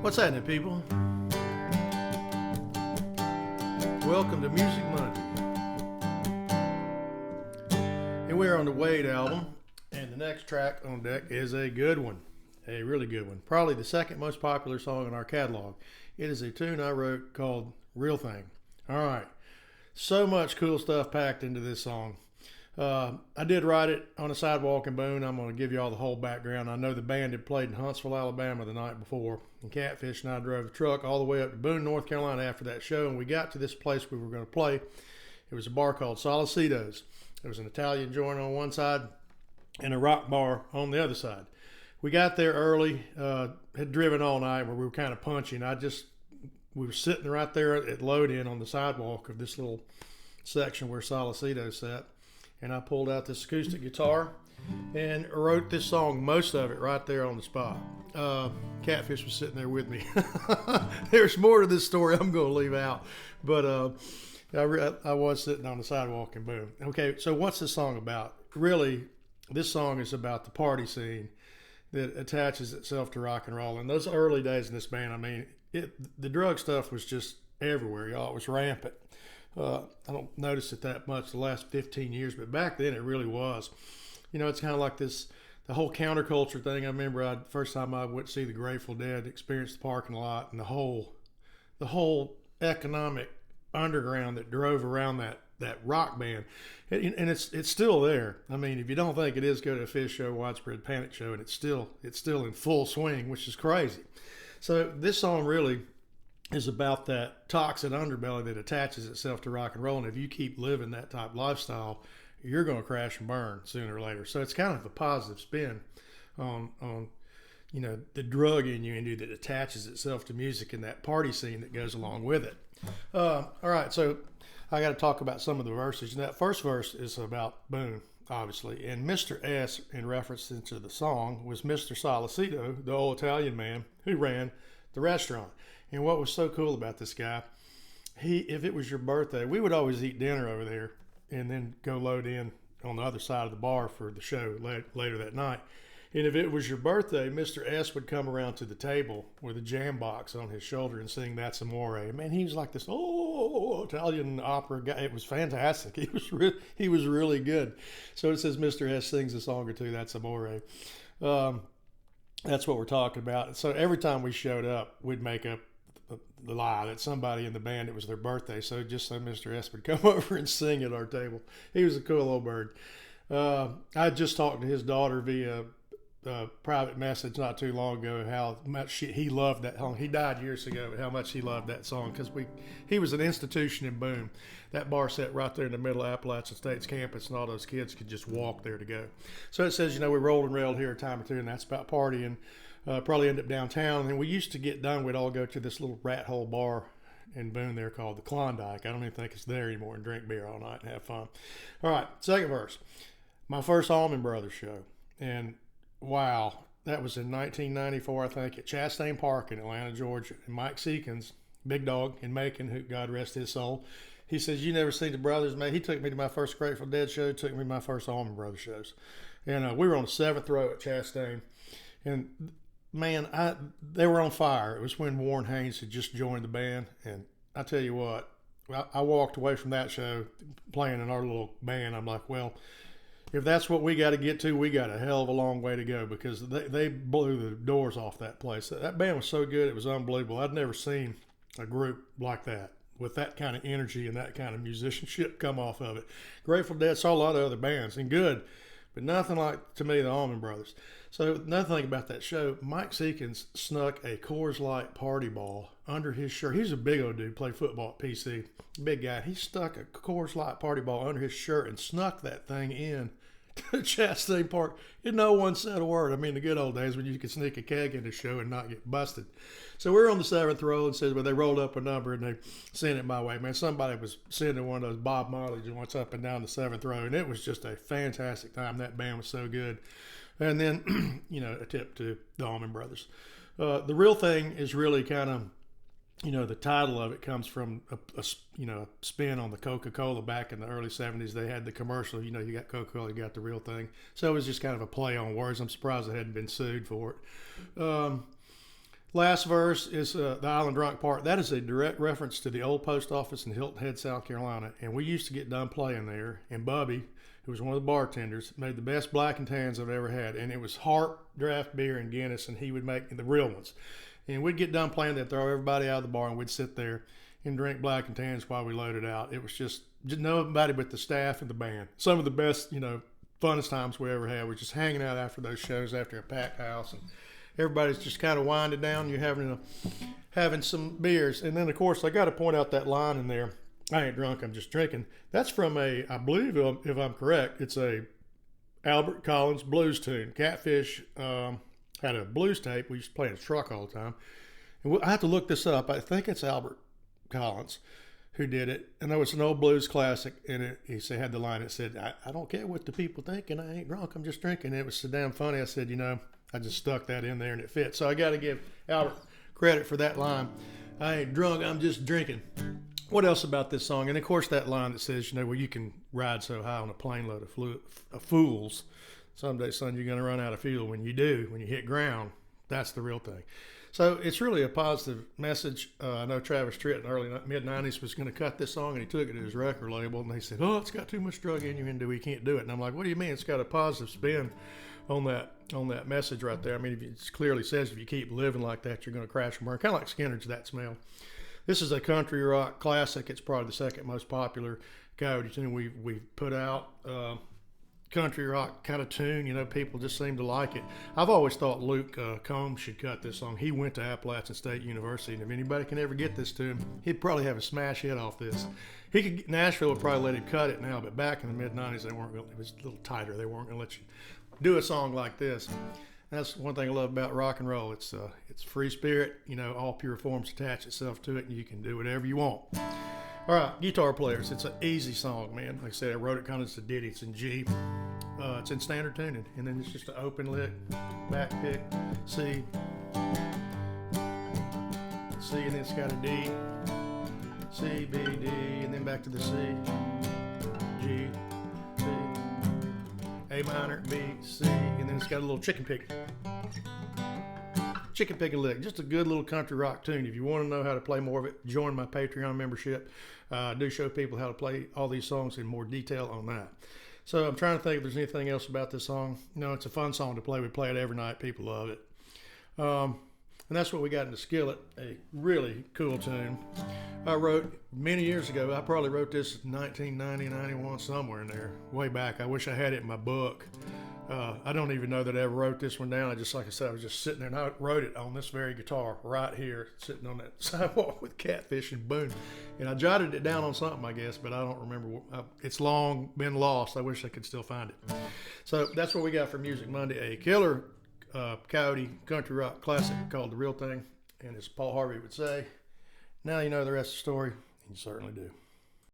What's happening, people? Welcome to Music Monday. And we're on the Wade album, and the next track on deck is a good one, a really good one. Probably the second most popular song in our catalog. It is a tune I wrote called Real Thing. All right, so much cool stuff packed into this song. I did write it on a sidewalk in Boone. I'm going to give you all the whole background. I know the band had played in Huntsville, Alabama the night before, and Catfish and I drove the truck all the way up to Boone, North Carolina after that show, and we got to this place we were going to play. It was a bar called Solicitos. There was an Italian joint on one side and a rock bar on the other side. We got there early, had driven all night where we were kind of punchy, and we were sitting right there at load-in on the sidewalk of this little section where Solicitos sat. And I pulled out this acoustic guitar and wrote this song, most of it right there on the spot. Catfish was sitting there with me. There's more to this story I'm going to leave out, but I was sitting on the sidewalk and boom. Okay, so what's this song about? Really, this song is about the party scene that attaches itself to rock and roll. In those early days in this band, I mean, the drug stuff was just everywhere, y'all. It was rampant. I don't notice it that much the last 15 years, but back then it really was. You know, it's kind of like the whole counterculture thing. I remember the first time I went to see the Grateful Dead, experienced the parking lot and the whole economic underground that drove around that rock band. And it's still there. I mean, if you don't think it is, go to a Fish show, Widespread Panic show, and it's still in full swing, which is crazy. So this song really is about that toxic underbelly that attaches itself to rock and roll. And if you keep living that type of lifestyle, you're going to crash and burn sooner or later. So it's kind of a positive spin on you know, the drug in you and you that attaches itself to music and that party scene that goes along with it. All right, so I got to talk about some of the verses. And that first verse is about Boone, obviously. And Mr. S, in reference to the song, was Mr. Solicito, the old Italian man who ran the restaurant. And what was so cool about this guy, if it was your birthday, we would always eat dinner over there and then go load in on the other side of the bar for the show later that night. And if it was your birthday, Mr. S would come around to the table with a jam box on his shoulder and sing That's Amore. Man, he was like this Italian opera guy. It was fantastic. He was really good. So it says Mr. S sings a song or two, That's Amore. That's what we're talking about. So every time we showed up, we'd make up the lie that somebody in the band, it was their birthday. So just so Mr. S would come over and sing at our table. He was a cool old bird. I just talked to his daughter via private message not too long ago how much he loved that song. He died years ago, but how much he loved that song because he was an institution in Boone. That bar sat right there in the middle of Appalachian State's campus, and all those kids could just walk there to go. So it says, you know, we rolled and railed here a time or two, and that's about partying. Probably end up downtown. And we used to get done, we'd all go to this little rat hole bar in Boone there called the Klondike. I don't even think it's there anymore, and drink beer all night and have fun. All right, second verse. My first Allman Brothers show. And wow, that was in 1994, I think, at Chastain Park in Atlanta, Georgia. And Mike Seekins, big dog in Macon, who God rest his soul, he says, you never seen the brothers, man. He took me to my first Grateful Dead show, took me to my first Allman Brothers shows. And we were on the 7th row at Chastain. And man, they were on fire. It was when Warren Haynes had just joined the band. And I tell you what, I walked away from that show playing in our little band. I'm like, well, if that's what we got to get to, we got a hell of a long way to go because they blew the doors off that place. That band was so good, it was unbelievable. I'd never seen a group like that with that kind of energy and that kind of musicianship come off of it. Grateful Dead, saw a lot of other bands and good, but nothing like, to me, the Allman Brothers. So another thing about that show, Mike Seekins snuck a Coors Light party ball under his shirt. He's a big old dude, played football at PC, big guy. He stuck a Coors Light party ball under his shirt and snuck that thing in to Chastain Park. And no one said a word. I mean, the good old days when you could sneak a keg into a show and not get busted. So we're on the 7th row and says, well, they rolled up a number and they sent it my way. Man, somebody was sending one of those Bob Marley joints up and down the 7th row. And it was just a fantastic time. That band was so good. And then, you know, a tip to the Allman Brothers. The Real Thing is really kind of, you know, the title of it comes from a spin on the Coca-Cola back in the early 70s. They had the commercial, you know, you got Coca-Cola, you got the real thing. So it was just kind of a play on words. I'm surprised they hadn't been sued for it. Last verse is the Island Drunk part. That is a direct reference to the old post office in Hilton Head, South Carolina. And we used to get done playing there. And Bubby, who was one of the bartenders, made the best black and tans I've ever had. And it was Hart draft beer and Guinness, and he would make the real ones. And we'd get done playing, they'd throw everybody out of the bar, and we'd sit there and drink black and tans while we loaded out. It was just nobody but the staff and the band. Some of the best, funnest times we ever had. We're just hanging out after those shows, after a packed house, and everybody's just kind of winding down. You're having some beers. And then, of course, I got to point out that line in there, I ain't drunk, I'm just drinking. That's from I believe, if I'm correct, it's a Albert Collins blues tune. Catfish had a blues tape. We used to play in a truck all the time. And I have to look this up. I think it's Albert Collins who did it. And it was an old blues classic. And had the line that said, I don't care what the people think, and I ain't drunk, I'm just drinking. And it was so damn funny. I said, I just stuck that in there and it fit. So I got to give Albert credit for that line. I ain't drunk, I'm just drinking. What else about this song? And of course that line that says, well, you can ride so high on a plane load of fools. Someday, son, you're going to run out of fuel. When you do, when you hit ground, that's the real thing. So it's really a positive message. I know Travis Tritt in the early mid-90s was going to cut this song, and he took it to his record label, and they said, oh, it's got too much drug innuendo, we can't do it. And I'm like, what do you mean? It's got a positive spin on that message right there. I mean, it clearly says if you keep living like that, you're going to crash and burn. Kind of like Skinner's That Smell. This is a country rock classic. It's probably the second most popular Coyote tune we've put out. Country rock kind of tune, people just seem to like it. I've always thought Luke Combs should cut this song. He went to Appalachian State University, and if anybody can ever get this to him, he'd probably have a smash hit off this. Nashville would probably let him cut it now, but back in the mid-90s, it was a little tighter. They weren't going to let you do a song like this. That's one thing I love about rock and roll. It's free spirit, all pure forms attach itself to it, and you can do whatever you want. All right, guitar players, it's an easy song, man. Like I said, I wrote it kind of as a ditty. It's in G. It's in standard tuning, and then it's just an open lick, back pick, C, and then it's got a D, C, B, D, and then back to the C, G, C, A minor, B, C, and then it's got a little chicken pick and lick. Just a good little country rock tune. If you want to know how to play more of it, join my Patreon membership. I do show people how to play all these songs in more detail on that. So I'm trying to think if there's anything else about this song. It's a fun song to play. We play it every night. People love it. And that's what we got into Skillet, a really cool tune. I wrote many years ago. I probably wrote this in 1990, 91, somewhere in there, way back. I wish I had it in my book. I don't even know that I ever wrote this one down. Like I said, I was just sitting there, and I wrote it on this very guitar right here, sitting on that sidewalk with Catfish and boom. And I jotted it down on something, I guess, but I don't remember. It's long been lost. I wish I could still find it. So that's what we got for Music Monday, a killer Coyote country rock classic called The Real Thing. And as Paul Harvey would say, now you know the rest of the story, and you certainly do.